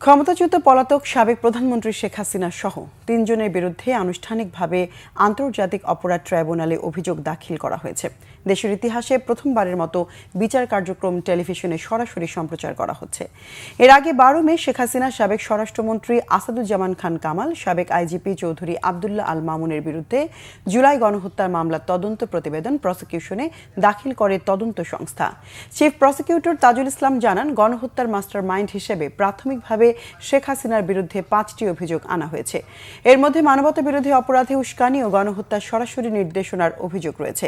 ক্ষমতাচ্যুত পলাতক সাবেক প্রধানমন্ত্রী শেখ হাসিনা সহ ৩ জনের বিরুদ্ধে আনুষ্ঠানিকভাবে আন্তর্জাতিক অপরাধ ট্রাইব্যুনালে অভিযোগ দাখিল করা হয়েছে। দেশের ইতিহাসে প্রথমবারের মতো বিচার কার্যক্রম টেলিভিশনে সরাসরি সম্প্রচার করা হচ্ছে। এর আগে ১২ মে শেখ হাসিনা সাবেক স্বরাষ্ট্রমন্ত্রী আসাদুজ্জামান খান কামাল, সাবেক আইজিপি চৌধুরী আবদুল্লাহ আল মামুনের বিরুদ্ধে জুলাই গণহত্যার মামলার তদন্ত প্রতিবেদন প্রসিকিউশনে দাখিল করে তদন্ত সংস্থা। চিফ প্রসিকিউটর তাজুল ইসলাম জানান, গণহত্যার মাস্টার মাইন্ড হিসেবে প্রাথমিকভাবে শেখ হাসিনার বিরুদ্ধে ৫টি অভিযোগ আনা হয়েছে। এর মধ্যে মানবতাবিরোধী অপরাধে উস্কানি ও গণহত্যার সরাসরি নির্দেশনার অভিযোগ রয়েছে।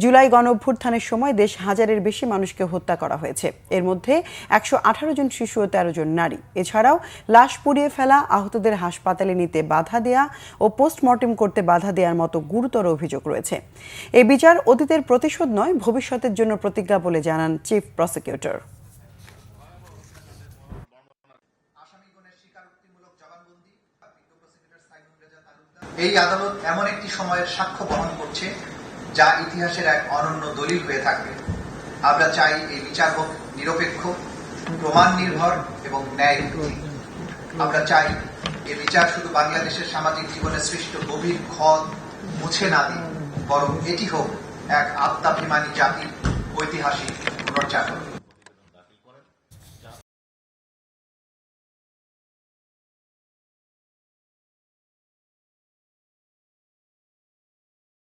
জুলাই গণঅভ্যুত্থানের সময় দেশ হাজারের বেশি মানুষকে হত্যা করা হয়েছে। এর মধ্যে ১১৮ জন শিশু ও ১৩ জন নারী। এছাড়াও লাশ পুড়িয়ে ফেলা, আহতদের হাসপাতালে নিতে বাধা দেয়া ও পোস্টমর্টেম করতে বাধা দেওয়ার মতো গুরুতর অভিযোগ রয়েছে। এই বিচার অতীতের প্রতিশোধ নয়, ভবিষ্যতের জন্য প্রতিজ্ঞা বলে জানান চিফ প্রসিকিউটর। এই আদালত এমন একটি সময়ের সাক্ষ্য বহন করছে যা ইতিহাসের এক অনন্য দলিল হয়ে থাকবে। আমরা চাই এই বিচার হোক নিরপেক্ষ, প্রমাণ নির্ভর এবং ন্যায় ভিত্তিক। আমরা চাই এই বিচার শুধু বাংলাদেশের সামাজিক জীবনে সৃষ্ট গভীর ক্ষত মুছে না দিন, বরং এটি হোক এক আত্মাভিমানী জাতির ঐতিহাসিক পুনর্জাগরণ।